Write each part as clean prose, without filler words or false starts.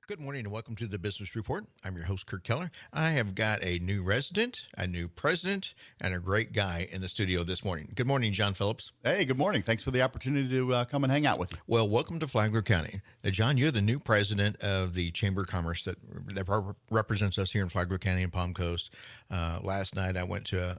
Good morning and welcome to the Business Report. I'm your host, Kirk Keller. I have got a new resident, a new president, and a great guy in the studio this morning. Good morning, John Phillips. Hey, good morning. Thanks for the opportunity to come and hang out with you. Well, welcome to Flagler County. Now, John, you're the new president of the Chamber of Commerce that represents us here in Flagler County and Palm Coast. Last night, I went to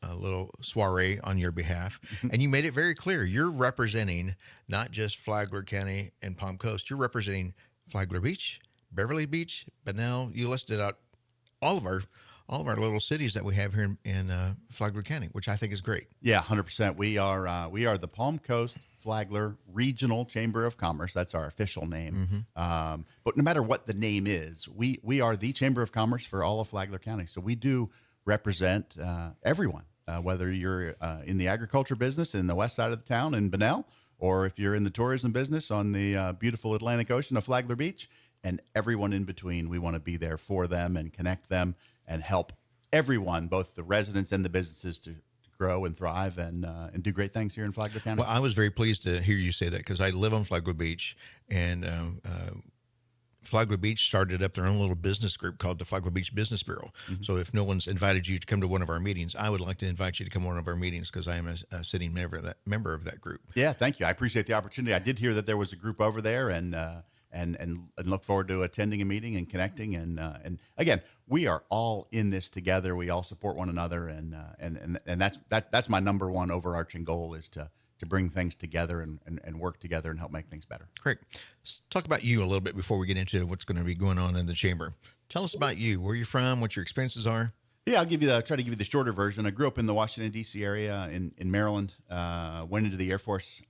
a little soiree on your behalf, and you made it very clear you're representing not just Flagler County and Palm Coast, you're representing Flagler Beach, Beverly Beach, but now you listed out all of our little cities that we have here in Flagler County, which I think is great. Yeah, 100%. We are the Palm Coast Flagler Regional Chamber of Commerce. That's our official name. But no matter what the name is, we are the Chamber of Commerce for all of Flagler County. So we do represent everyone, whether you're in the agriculture business in the west side of the town in Bunnell, or if you're in the tourism business on the beautiful Atlantic Ocean of Flagler Beach, and everyone in between. We want to be there for them and connect them and help everyone, both the residents and the businesses, to grow and thrive and do great things here in Flagler County. Well, I was very pleased to hear you say that because I live on Flagler Beach, and Flagler Beach started up their own little business group called the Flagler Beach Business Bureau. So if no one's invited you to come to one of our meetings, I would like to invite you to come to one of our meetings because I am a sitting member of that group. Yeah, thank you. I appreciate the opportunity. I did hear that there was a group over there, and look forward to attending a meeting and connecting. And again, we are all in this together. We all support one another, and that's my number one overarching goal is to bring things together and work together and help make things better. Great. Let's talk about you a little bit before we get into what's going to be going on in the chamber. Tell us about you, where you're from, what your experiences are. Yeah, I'll try to give you the shorter version. I grew up in the Washington, D.C. area in Maryland, went into the Air Force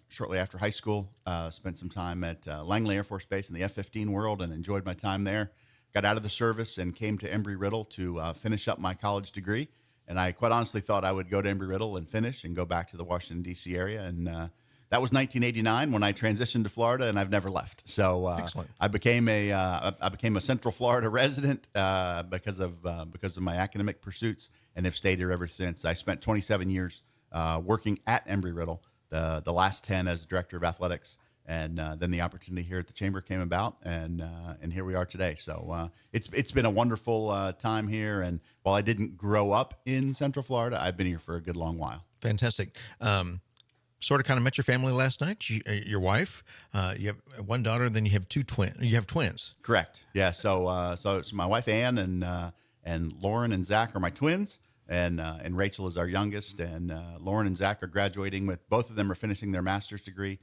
shortly after high school, spent some time at Langley Air Force Base in the F-15 world and enjoyed my time there. Got out of the service and came to Embry-Riddle to finish up my college degree. And I quite honestly thought I would go to Embry-Riddle and finish and go back to the Washington, D.C. area. And that was 1989 when I transitioned to Florida, and I've never left. So I became a Central Florida resident because of my academic pursuits, and have stayed here ever since. I spent 27 years working at Embry-Riddle, the last 10 as director of athletics. And then the opportunity here at the Chamber came about, and here we are today. So it's been a wonderful time here. And while I didn't grow up in Central Florida, I've been here for a good long while. Fantastic. Sort of kind of met your family last night. Your wife. You have one daughter, then you have twins. You have twins. Correct. Yeah. So my wife Ann and Lauren and Zach are my twins. And Rachel is our youngest. And Lauren and Zach are graduating with both of them are finishing their master's degree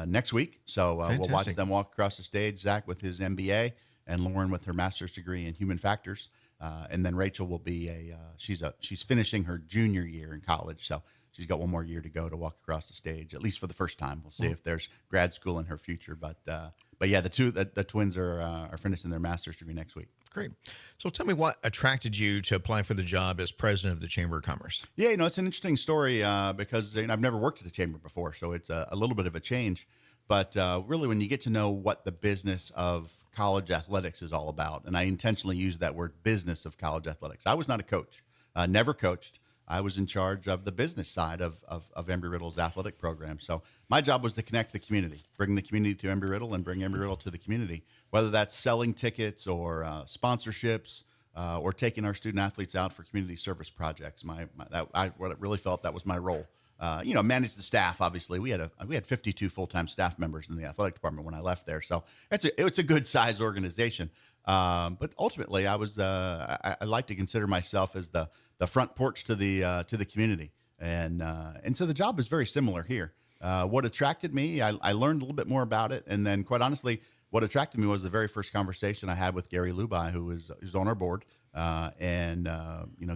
next week. So we'll watch them walk across the stage, Zach with his MBA and Lauren with her master's degree in human factors. And then Rachel will be she's finishing her junior year in college. So she's got one more year to go to walk across the stage, at least for the first time. We'll see if there's grad school in her future. But yeah, the twins are finishing their master's degree next week. Great. So tell me what attracted you to apply for the job as president of the Chamber of Commerce? Yeah, it's an interesting story because I've never worked at the Chamber before, so it's a little bit of a change. But really, when you get to know what the business of college athletics is all about, and I intentionally use that word business of college athletics. I was not a coach, never coached. I was in charge of the business side of Embry-Riddle's athletic program. So my job was to connect the community, bring the community to Embry-Riddle and bring Embry-Riddle to the community, whether that's selling tickets or sponsorships or taking our student athletes out for community service projects. I really felt that was my role. Manage the staff. Obviously, we had 52 full-time staff members in the athletic department when I left there. So it's a good size organization. But ultimately, I like to consider myself as the front porch to the community, and so the job is very similar here. What attracted me, I learned a little bit more about it, and then quite honestly, what attracted me was the very first conversation I had with Gary Lubai, who's on our board, and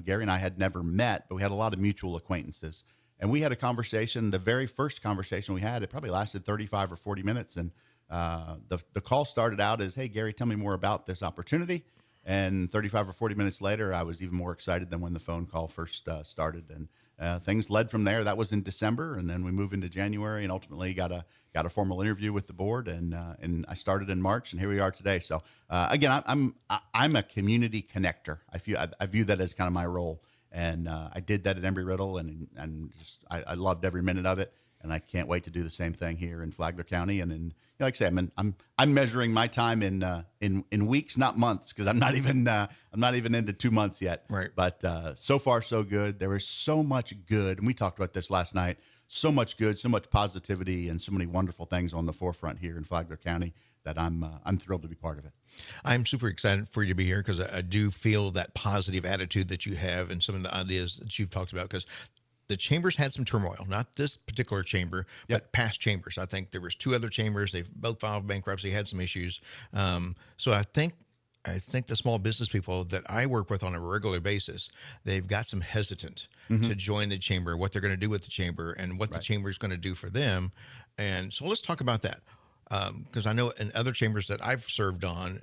Gary and I had never met, but we had a lot of mutual acquaintances, and we had a conversation. The very first conversation we had, it probably lasted 35 or 40 minutes, and the call started out as, "Hey, Gary, tell me more about this opportunity." And 35 or 40 minutes later, I was even more excited than when the phone call first started. And things led from there. That was in December, and then we moved into January, and ultimately got a formal interview with the board. And I started in March, and here we are today. So again, I'm a community connector. I view that as kind of my role, and I did that at Embry-Riddle, and I loved every minute of it. and I can't wait to do the same thing here in Flagler County. And in, like I say, I'm measuring my time in weeks, not months, because I'm not even into 2 months yet. Right. But so far so good. There is so much good, and we talked about this last night. So much good, so much positivity, and so many wonderful things on the forefront here in Flagler County that I'm thrilled to be part of it. I'm super excited for you to be here because I do feel that positive attitude that you have and some of the ideas that you've talked about, because the chambers had some turmoil, not this particular chamber, but past chambers. I think there was 2 other chambers. They've both filed bankruptcy, had some issues. So I think the small business people that I work with on a regular basis, they've got some hesitant to join the chamber, what they're going to do with the chamber and what the chamber is going to do for them. And so let's talk about that. Because I know in other chambers that I've served on,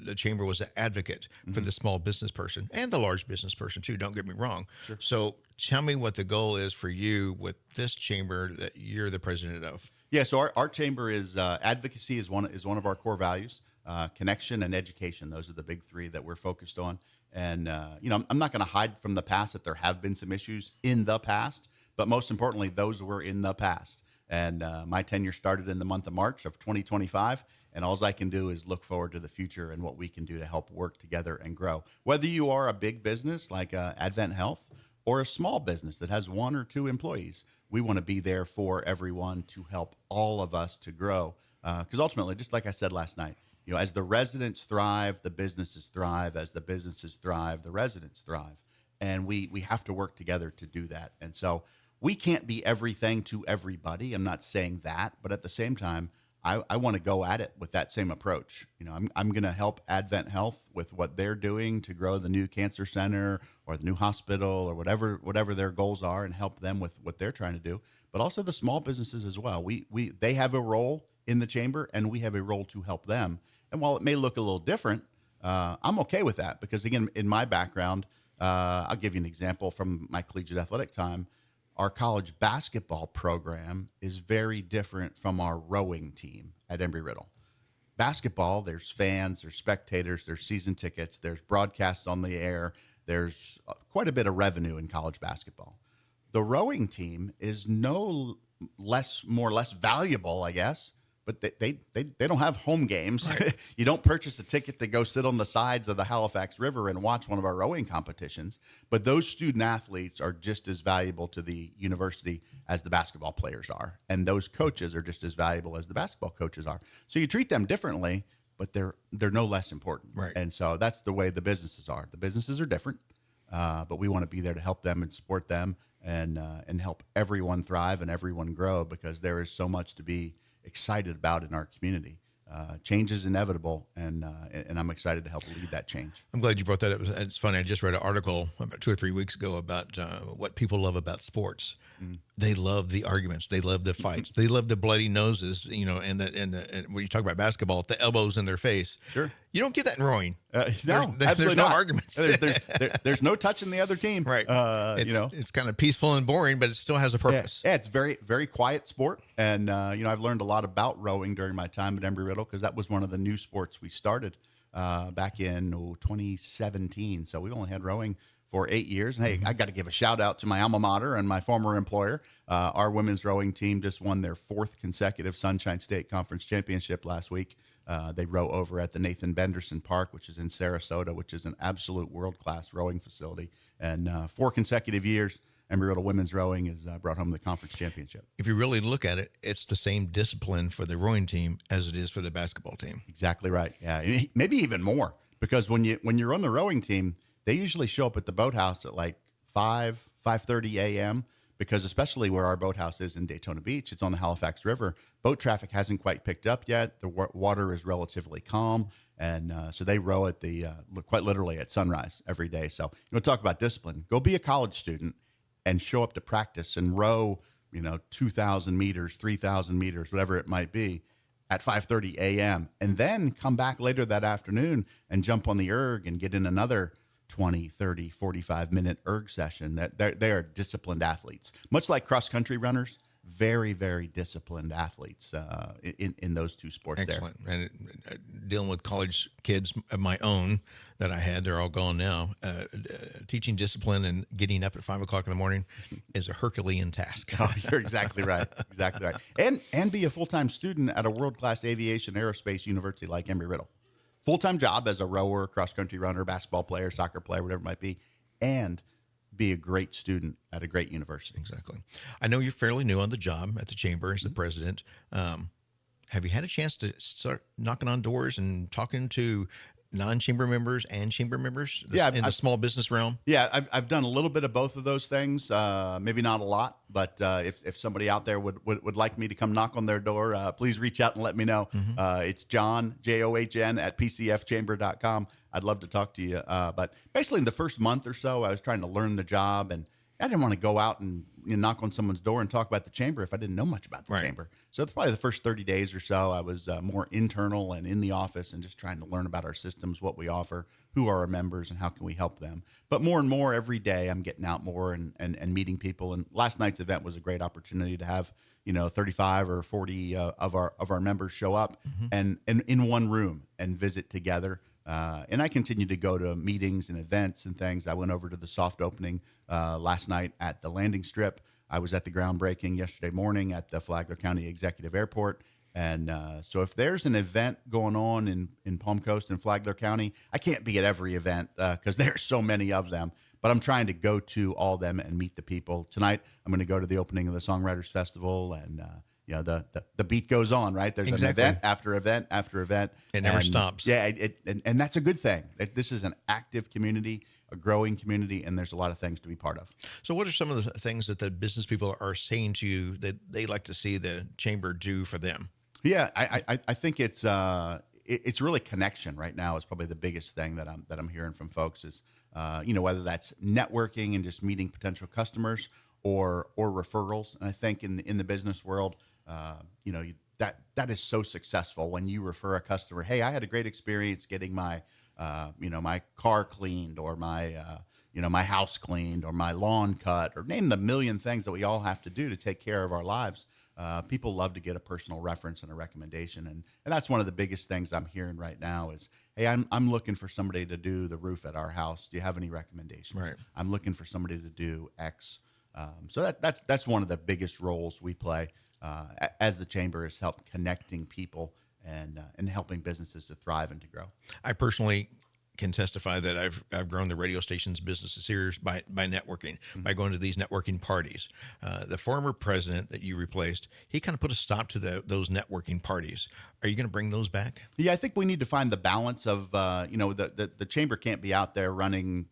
the chamber was an advocate for the small business person and the large business person too. Don't get me wrong. Sure. So tell me what the goal is for you with this chamber that you're the president of. Yeah. So our chamber is advocacy is one of our core values. Connection and education. Those are the big 3 that we're focused on. And I'm not going to hide from the past that there have been some issues in the past, but most importantly, those were in the past. And my tenure started in the month of March of 2025. And all I can do is look forward to the future and what we can do to help work together and grow. Whether you are a big business like Advent Health or a small business that has 1 or 2 employees, we want to be there for everyone to help all of us to grow. Because ultimately, just like I said last night, as the residents thrive, the businesses thrive. As the businesses thrive, the residents thrive. And we have to work together to do that. And so we can't be everything to everybody. I'm not saying that, but at the same time, I want to go at it with that same approach. I'm going to help Advent Health with what they're doing to grow the new cancer center or the new hospital or whatever their goals are, and help them with what they're trying to do. But also the small businesses as well. They have a role in the chamber, and we have a role to help them. And while it may look a little different, I'm okay with that because, again, in my background, I'll give you an example from my collegiate athletic time. Our college basketball program is very different from our rowing team at Embry-Riddle. Basketball, there's fans, there's spectators, there's season tickets, there's broadcasts on the air. There's quite a bit of revenue in college basketball. The rowing team is more or less valuable, I guess, but they don't have home games. Right. You don't purchase a ticket to go sit on the sides of the Halifax River and watch one of our rowing competitions. But those student athletes are just as valuable to the university as the basketball players are. And those coaches are just as valuable as the basketball coaches are. So you treat them differently, but they're no less important. Right. And so that's the way the businesses are. The businesses are different, but we want to be there to help them and support them and help everyone thrive and everyone grow, because there is so much to be excited about in our community. Change is inevitable, and I'm excited to help lead that change. I'm glad you brought that up. It's funny. I just read an article about 2 or 3 weeks ago about what people love about sports. They love the arguments. They love the fights. They love the bloody noses. And when you talk about basketball, the elbows in their face. Sure. You don't get that in rowing. No, there's no arguments. There's no touching the other team. Right. It's kind of peaceful and boring, but it still has a purpose. Yeah, it's very, very quiet sport. And, I've learned a lot about rowing during my time at Embry-Riddle, because that was one of the new sports we started back in 2017. So we've only had rowing for 8 years. And hey, I got to give a shout out to my alma mater and my former employer. Our women's rowing team just won their 4th consecutive Sunshine State Conference championship last week. They row over at the Nathan Benderson Park, which is in Sarasota, which is an absolute world-class rowing facility. And 4 consecutive years, Embry-Riddle women's rowing has brought home the conference championship. If you really look at it, it's the same discipline for the rowing team as it is for the basketball team. Exactly right. Yeah, maybe even more, because when you're on the rowing team, they usually show up at the boathouse at like 5:30 a.m. because, especially where our boathouse is in Daytona Beach, it's on the Halifax River. Boat traffic hasn't quite picked up yet. The water is relatively calm, and so they row at quite literally at sunrise every day. So talk about discipline. Go be a college student and show up to practice and row 2,000 meters, 3,000 meters, whatever it might be, at 5:30 a.m. and then come back later that afternoon and jump on the erg and get in another 20, 30, 45-minute erg session. That they are disciplined athletes, much like cross-country runners. very, very disciplined athletes in those two sports. Excellent. There. And dealing with college kids of my own that I had, they're all gone now. Teaching discipline and getting up at 5 o'clock in the morning is a Herculean task. Oh, you're exactly right. Exactly right. And be a full-time student at a world-class aviation aerospace university like Embry-Riddle. Full-time job as a rower, cross-country runner, basketball player, soccer player, whatever it might be, and be a great student at a great university. Exactly. I know you're fairly new on the job at the chamber as the president. Have you had a chance to start knocking on doors and talking to non-chamber members and chamber members in the small business realm? Yeah, I've done a little bit of both of those things. Maybe not a lot, but if somebody out there would like me to come knock on their door, please reach out and let me know. It's John, John, at pcfchamber.com. I'd love to talk to you. But basically in the first month or so, I was trying to learn the job, and I didn't want to go out and knock on someone's door and talk about the chamber if I didn't know much about the chamber. So probably the first 30 days or so, I was more internal and in the office and just trying to learn about our systems, what we offer, who are our members, and how can we help them. But more and more every day, I'm getting out more and meeting people. And last night's event was a great opportunity to have 35 or 40 of our members show up and in one room and visit together. And I continue to go to meetings and events and things. I went over to the soft opening last night at the landing strip. I was at the groundbreaking yesterday morning at the Flagler County Executive Airport. And so if there's an event going on in Palm Coast and Flagler County, I can't be at every event because there's so many of them. But I'm trying to go to all of them and meet the people. Tonight, I'm going to go to the opening of the Songwriters Festival, and the beat goes on, right? There's an event after event after event. It never stops. Yeah, and that's a good thing. This is an active community, a growing community, and there's a lot of things to be part of. So what are some of the things that the business people are saying to you that they like to see the chamber do for them? Yeah, I think it's really connection right now is probably the biggest thing that I'm hearing from folks is whether that's networking and just meeting potential customers or referrals. And I think in the business world, that is so successful when you refer a customer. Hey, I had a great experience getting my my car cleaned, or my my house cleaned, or my lawn cut, or name the million things that we all have to do to take care of our lives. People love to get a personal reference and a recommendation, and that's one of the biggest things I'm hearing right now is, hey, I'm looking for somebody to do the roof at our house. Do you have any recommendations? Right. I'm looking for somebody to do X. So that's one of the biggest roles we play as the chamber, is help connecting people and helping businesses to thrive and to grow. I personally can testify that I've grown the radio station's business series by networking, by going to these networking parties. The former president that you replaced, he kind of put a stop to those networking parties. Are you going to bring those back? Yeah, I think we need to find the balance of the chamber can't be out there running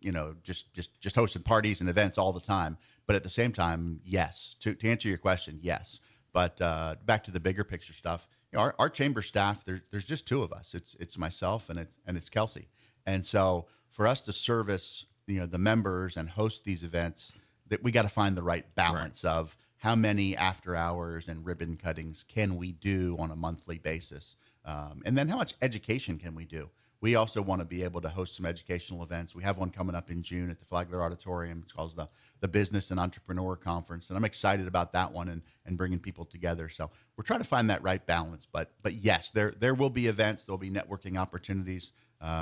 just hosting parties and events all the time. But at the same time, yes. To answer your question, yes. But back to the bigger picture stuff. Our chamber staff, there's just two of us. It's myself and it's Kelsey. And so for us to service, the members and host these events, that we got to find the right balance of how many after hours and ribbon cuttings can we do on a monthly basis, and then how much education can we do. We also want to be able to host some educational events. We have one coming up in June at the Flagler Auditorium. It's called the Business and Entrepreneur Conference, and I'm excited about that one and bringing people together. So we're trying to find that right balance. But yes, there will be events. There will be networking opportunities.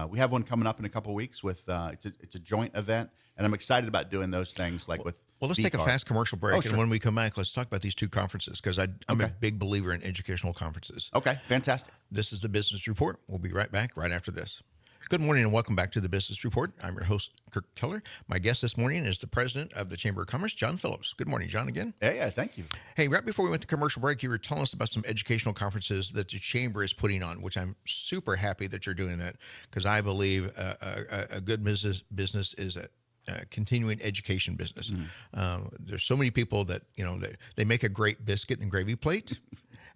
We have one coming up in a couple of weeks with it's a joint event, and I'm excited about doing those things like with. Well, let's take a fast commercial break, and when we come back, let's talk about these two conferences, because I'm a big believer in educational conferences. Okay, fantastic. This is the Business Report. We'll be right back right after this. Good morning and welcome back to the Business Report. I'm your host, Kirk Keller. My guest this morning is the president of the Chamber of Commerce, John Phillips. Good morning, John, again. Yeah, thank you. Hey, right before we went to commercial break, you were telling us about some educational conferences that the Chamber is putting on, which I'm super happy that you're doing that, because I believe a good business is a continuing education business. There's so many people that, they make a great biscuit and gravy plate.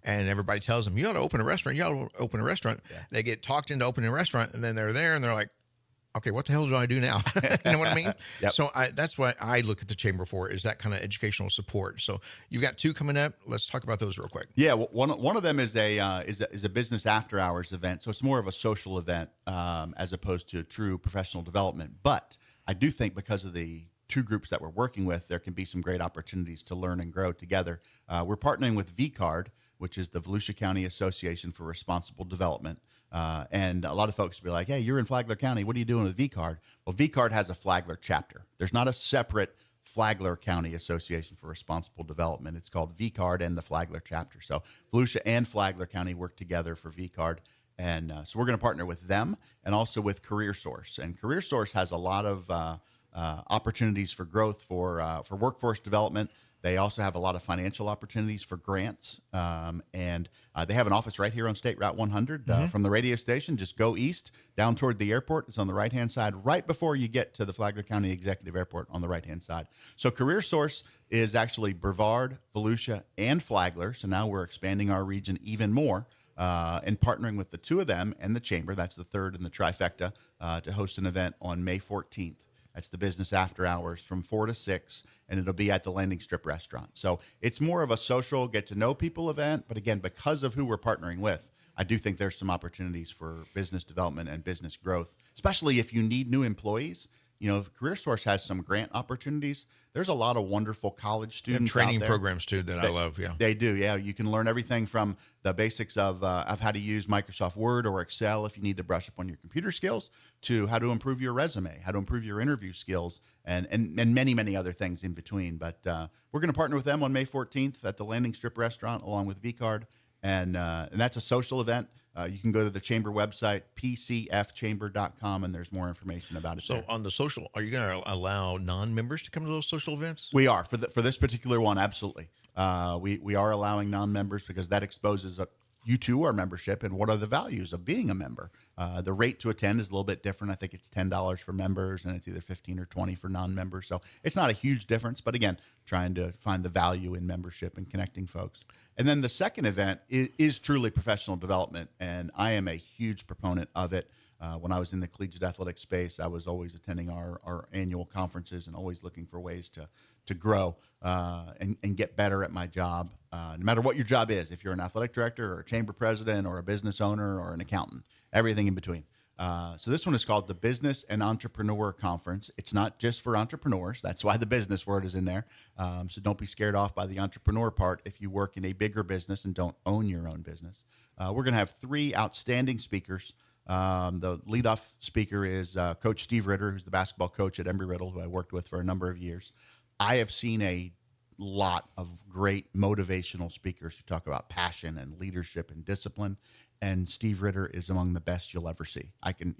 And everybody tells them, you ought to open a restaurant. You ought to open a restaurant. Yeah. They get talked into opening a restaurant, and then they're there, and they're like, okay, what the hell do I do now? You know what I mean? Yep. So that's what I look at the chamber for, is that kind of educational support. So you've got two coming up. Let's talk about those real quick. Yeah, well, one of them is a business after hours event. So it's more of a social event as opposed to true professional development. But I do think because of the two groups that we're working with, there can be some great opportunities to learn and grow together. We're partnering with VCARD, which is the Volusia County Association for Responsible Development. And a lot of folks will be like, hey, you're in Flagler County. What are you doing with VCARD? Well, VCARD has a Flagler chapter. There's not a separate Flagler County Association for Responsible Development. It's called VCARD and the Flagler chapter. So Volusia and Flagler County work together for VCARD. And so we're going to partner with them and also with CareerSource. And CareerSource has a lot of opportunities for growth for workforce development. They also have a lot of financial opportunities for grants. And they have an office right here on State Route 100 from the radio station. Just go east down toward the airport. It's on the right-hand side, right before you get to the Flagler County Executive Airport on the right-hand side. So CareerSource is actually Brevard, Volusia, and Flagler. So now we're expanding our region even more and partnering with the two of them and the Chamber. That's the third in the trifecta to host an event on May 14th. That's the business after hours from 4 to 6, and it'll be at the Landing Strip restaurant. So it's more of a social, get-to-know people event. But again, because of who we're partnering with, I do think there's some opportunities for business development and business growth, especially if you need new employees. You know, CareerSource has some grant opportunities. There's a lot of wonderful college students training out there. programs too that I love. Yeah, they do. Yeah, you can learn everything from the basics of how to use Microsoft Word or Excel if you need to brush up on your computer skills, to how to improve your resume, how to improve your interview skills, and many other things in between. But we're going to partner with them on May 14th at the Landing Strip restaurant along with VCARD, and that's a social event. You can go to the Chamber website, pcfchamber.com, and there's more information about it. So there. on the social, are you going to allow non-members to come to those social events? We are for this particular one, absolutely. We are allowing non-members because that exposes you to our membership and what are the values of being a member. The rate to attend is a little bit different. I think it's $10 for members, and it's either $15 or $20 for non-members. So it's not a huge difference, but again, trying to find the value in membership and connecting folks. And then the second event is truly professional development, and I am a huge proponent of it. When I was in the collegiate athletic space, I was always attending our annual conferences and always looking for ways to grow and get better at my job, no matter what your job is. If you're an athletic director or a chamber president or a business owner or an accountant, everything in between. So this one is called the Business and Entrepreneur Conference. It's not just for entrepreneurs. That's why the business word is in there. So don't be scared off by the entrepreneur part if you work in a bigger business and don't own your own business. We're going to have 3 outstanding speakers. The leadoff speaker is Coach Steve Ritter, who's the basketball coach at Embry-Riddle, who I worked with for a number of years. I have seen a lot of great motivational speakers who talk about passion and leadership and discipline, and Steve Ritter is among the best you'll ever see. I can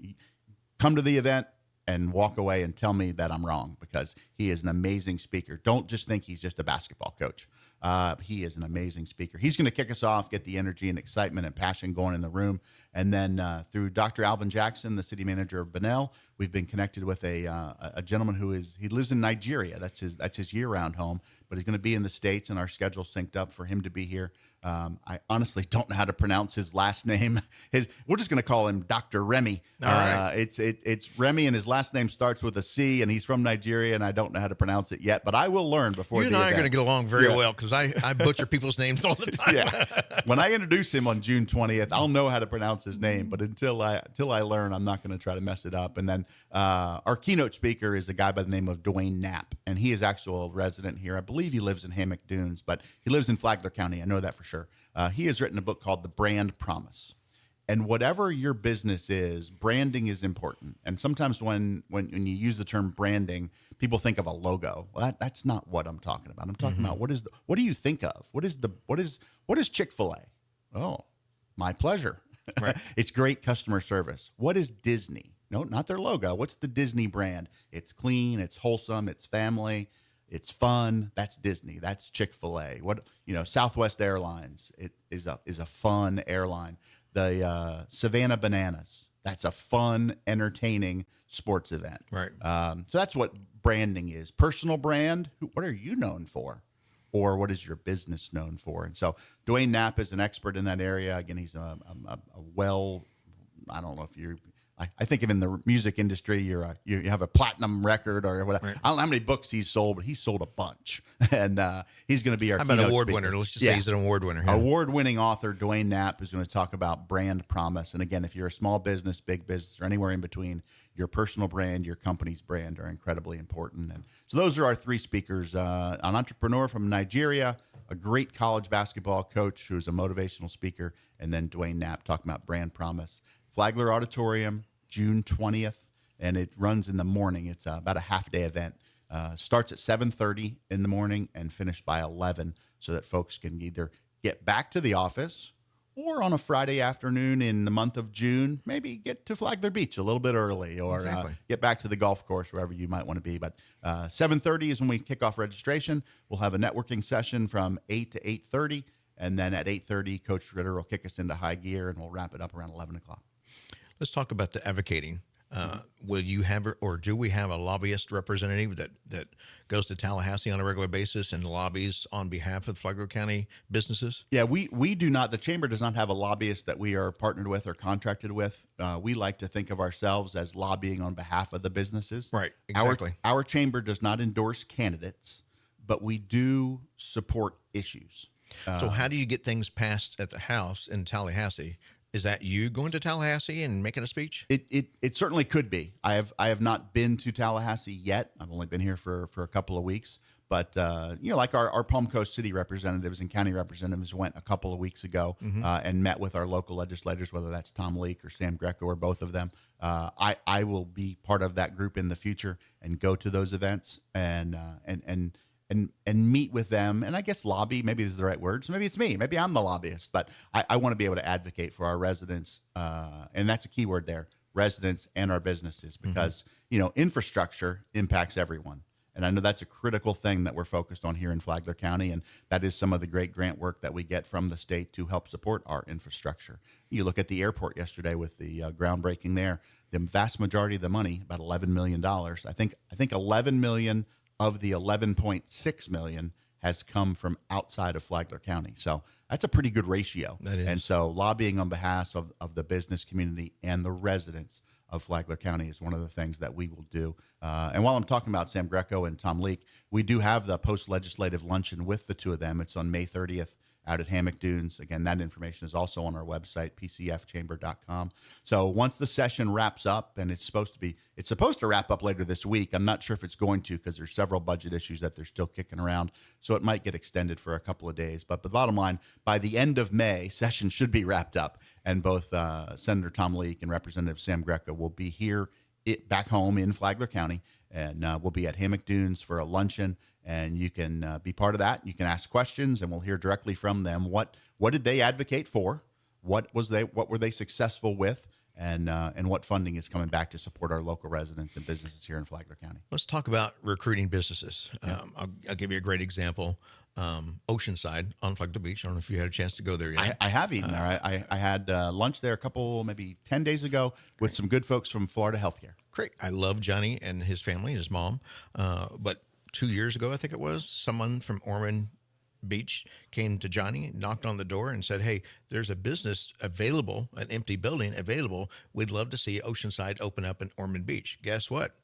come to the event and walk away and tell me that I'm wrong, because he is an amazing speaker. Don't just think he's just a basketball coach. He is an amazing speaker. He's going to kick us off, get the energy and excitement and passion going in the room. And then through Dr. Alvin Jackson, the city manager of Bunnell, we've been connected with a gentleman he lives in Nigeria. That's his year-round home, but he's going to be in the States, and our schedule synced up for him to be here. I honestly don't know how to pronounce his last name. We're just going to call him Dr. Remy. All right. It's Remy, and his last name starts with a C, and he's from Nigeria, and I don't know how to pronounce it yet, but I will learn before the event. You and I are going to get along very well, because I butcher people's names all the time. Yeah. When I introduce him on June 20th, I'll know how to pronounce his name, but until I learn, I'm not going to try to mess it up. And then our keynote speaker is a guy by the name of Dwayne Knapp, and he is actual resident here. I believe he lives in Hammock Dunes, but he lives in Flagler County. I know that for sure. He has written a book called The Brand Promise. And whatever your business is, branding is important. And sometimes when you use the term branding, people think of a logo. Well, that's not what I'm talking about. I'm talking about what do you think of? What is Chick-fil-A? Oh, my pleasure. Right. It's great customer service. What is Disney? No, not their logo. What's the Disney brand? It's clean, it's wholesome, it's family, it's fun. That's Disney. That's Chick-fil-A. Southwest Airlines, it is a fun airline. The Savannah Bananas, that's a fun, entertaining sports event. Right. So that's what branding is. Personal brand. What are you known for? Or what is your business known for? And so Dwayne Knapp is an expert in that area. Again, he's I don't know if you're I think of in the music industry, you have a platinum record or whatever. Right. I don't know how many books he's sold, but he's sold a bunch, and he's going to be our How about keynote award speaker. winner? Let's just say he's an award winner. Yeah. Award-winning author Dwayne Knapp is going to talk about brand promise. And again, if you're a small business, big business, or anywhere in between, your personal brand, your company's brand are incredibly important. And so those are our three speakers: an entrepreneur from Nigeria, a great college basketball coach who's a motivational speaker, and then Dwayne Knapp talking about brand promise. Flagler Auditorium, June 20th, and it runs in the morning. It's about a half-day event. Starts at 7:30 in the morning and finished by 11, so that folks can either get back to the office or on a Friday afternoon in the month of June, maybe get to Flagler Beach a little bit early, or get back to the golf course, wherever you might want to be. But 7:30 is when we kick off registration. We'll have a networking session from 8 to 8:30, and then at 8:30, Coach Ritter will kick us into high gear, and we'll wrap it up around 11 o'clock. Let's talk about the advocating. Will you have, or do we have a lobbyist representative that goes to Tallahassee on a regular basis and lobbies on behalf of Flagler County businesses? Yeah, we do not. The chamber does not have a lobbyist that we are partnered with or contracted with. We like to think of ourselves as lobbying on behalf of the businesses. Right, exactly. Our chamber does not endorse candidates, but we do support issues. So how do you get things passed at the House in Tallahassee? Is that you going to Tallahassee and making a speech? It certainly could be. I have not been to Tallahassee yet. I've only been here for a couple of weeks. But like our Palm Coast city representatives and county representatives went a couple of weeks ago and met with our local legislators, whether that's Tom Leek or Sam Greco or both of them. I will be part of that group in the future and go to those events and meet with them, and I guess lobby, maybe this is the right word. So maybe it's me. Maybe I'm the lobbyist, but I want to be able to advocate for our residents, and that's a key word there, residents and our businesses, because infrastructure impacts everyone. And I know that's a critical thing that we're focused on here in Flagler County, and that is some of the great grant work that we get from the state to help support our infrastructure. You look at the airport yesterday with the groundbreaking there. The vast majority of the money, about $11 million, I think $11 million of the 11.6 million has come from outside of Flagler County. So that's a pretty good ratio. That is. And so lobbying on behalf of the business community and the residents of Flagler County is one of the things that we will do. And while I'm talking about Sam Greco and Tom Leek, we do have the Post-Legislative Luncheon with the two of them. It's on May 30th out at Hammock Dunes. Again, that information is also on our website, pcfchamber.com. So once the session wraps up, and it's supposed to wrap up later this week. I'm not sure if it's going to, because there's several budget issues that they're still kicking around. So it might get extended for a couple of days. But the bottom line, by the end of May, session should be wrapped up. And both Senator Tom Leek and Representative Sam Greco will be here back home in Flagler County. And we'll be at Hammock Dunes for a luncheon. And you can be part of that. You can ask questions, and we'll hear directly from them. What did they advocate for? What were they successful with? And what funding is coming back to support our local residents and businesses here in Flagler County? Let's talk about recruiting businesses. Yeah. I'll give you a great example. Oceanside on Flagler Beach. I don't know if you had a chance to go there yet. I have eaten there. I had lunch there maybe 10 days ago with some good folks from Florida Healthcare. Great. I love Johnny and his family, his mom. But 2 years ago, I think it was, someone from Ormond Beach came to Johnny, knocked on the door and said, "Hey, there's a business available, an empty building available. We'd love to see Oceanside open up in Ormond Beach." Guess what?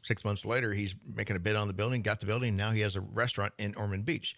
6 months later, he's making a bid on the building, got the building. Now he has a restaurant in Ormond Beach.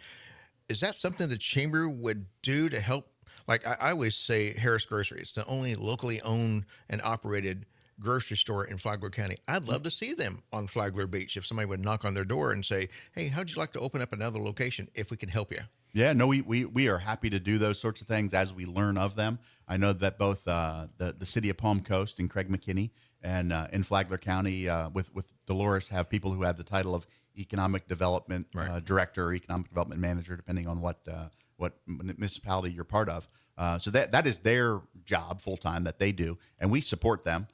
Is that something the chamber would do to help? Like I always say, Harris Grocery, it's the only locally owned and operated grocery store in Flagler County. I'd love to see them on Flagler Beach if somebody would knock on their door and say, "Hey, how'd you like to open up another location if we can help you?" Yeah, no, we are happy to do those sorts of things as we learn of them. I know that both the city of Palm Coast and Craig McKinney and in Flagler County with Dolores have people who have the title of economic development director or economic development manager, depending on what municipality you're part of. So that is their job full time that they do, and we support them.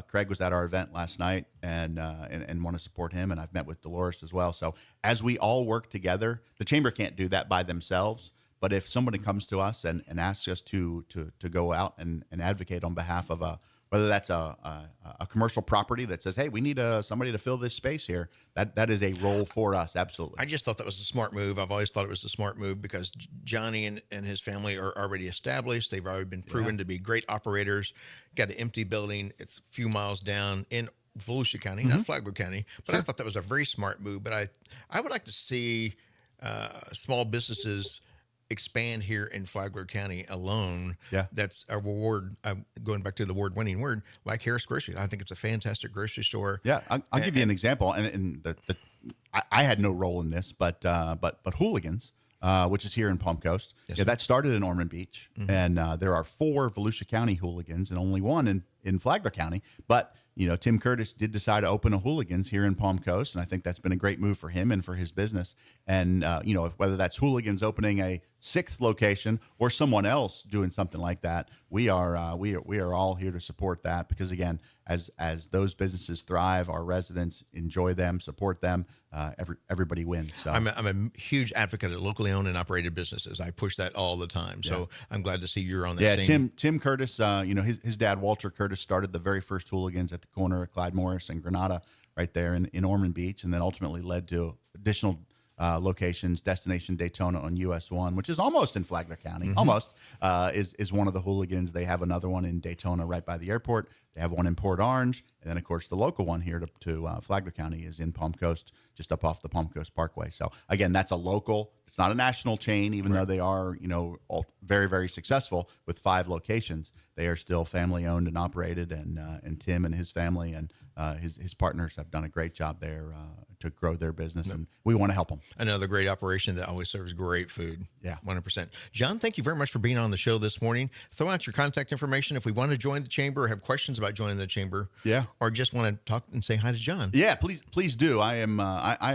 Craig was at our event last night and want to support him. And I've met with Dolores as well. So as we all work together, the chamber can't do that by themselves. But if somebody comes to us and asks us to go out and advocate on behalf of whether that's a commercial property that says, hey, we need somebody to fill this space here. That is a role for us. Absolutely. I just thought that was a smart move. I've always thought it was a smart move because Johnny and his family are already established. They've already been proven to be great operators. Got an empty building. It's a few miles down in Volusia County, not Flagler County. But I thought that was a very smart move. But I would like to see small businesses expand here in Flagler County alone. Yeah. That's a award, going back to the award-winning word, like Harris Grocery. I think it's a fantastic grocery store. Yeah, I'll give you an example. And I had no role in this, but Hooligans, which is here in Palm Coast, that started in Ormond Beach, and there are 4 Volusia County Hooligans and only 1 in Flagler County. But Tim Curtis did decide to open a Hooligans here in Palm Coast, and I think that's been a great move for him and for his business. And whether that's Hooligans opening a 6th location or someone else doing something like that, we are all here to support that, because again, as those businesses thrive, our residents enjoy them, support them. Everybody wins. So I'm a huge advocate of locally owned and operated businesses. I push that all the time. So I'm glad to see you're on that. Yeah, same. Tim Curtis, his dad Walter Curtis started the very first Hooligans at the corner of Clyde Morris and Granada, right there in Ormond Beach, and then ultimately led to additional locations. Destination Daytona on US 1, which is almost in Flagler County, almost is one of the Hooligans. They have another one in Daytona right by the airport. They have one in Port Orange, and then of course the local one here to Flagler County is in Palm Coast, just up off the Palm Coast Parkway. So again, that's a local. It's not a national chain, even though they are all very, very successful with 5 locations. They are still family owned and operated, and Tim and his family and his partners have done a great job there to grow their business, and we want to help them. Another great operation that always serves great food. Yeah. 100%. John, thank you very much for being on the show this morning. Throw out your contact information if we want to join the chamber or have questions about joining the chamber. Yeah. Or just want to talk and say hi to John. Yeah, please do. I am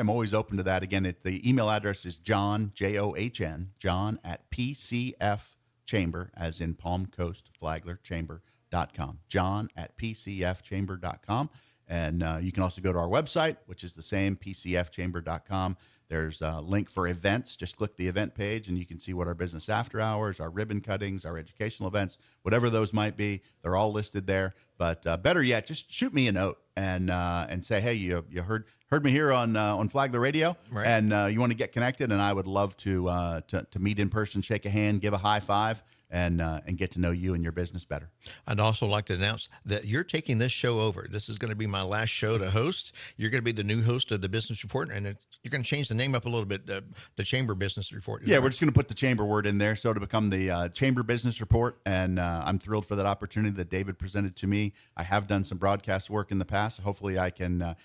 always open to that. Again, the email address is John, John, John at PCF Chamber, as in Palm Coast Flagler Chamber.com. John at PCFchamber.com. And you can also go to our website, which is the same, PCFchamber.com. There's a link for events. Just click the event page, and you can see what our business after hours, our ribbon cuttings, our educational events, whatever those might be. They're all listed there. But better yet, just shoot me a note and say, hey, you heard me here on Flagler Radio, right, and you want to get connected, and I would love to meet in person, shake a hand, give a high five, and get to know you and your business better. I'd also like to announce that you're taking this show over. This is going to be my last show to host. You're going to be the new host of the Business Report, and you're going to change the name up a little bit, the Chamber Business Report. Yeah, we're just going to put the Chamber word in there, so to become the Chamber Business Report, and I'm thrilled for that opportunity that David presented to me. I have done some broadcast work in the past. Hopefully I can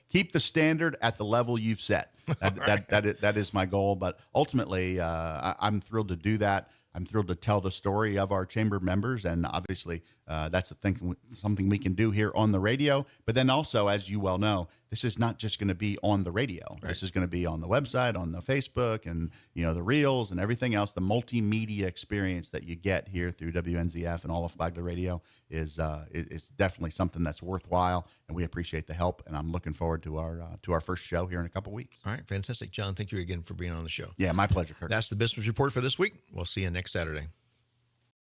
keep the standard at the level you've set. That is my goal, but ultimately I'm thrilled to do that. I'm thrilled to tell the story of our chamber members, and obviously that's something we can do here on the radio. But then also, as you well know, this is not just going to be on the radio. Right. This is going to be on the website, on the Facebook, and the reels and everything else. The multimedia experience that you get here through WNZF and all of Flagler Radio is definitely something that's worthwhile, and we appreciate the help. And I'm looking forward to our first show here in a couple weeks. All right, fantastic, John. Thank you again for being on the show. Yeah, my pleasure, Kirk. That's the Business Report for this week. We'll see you next Saturday.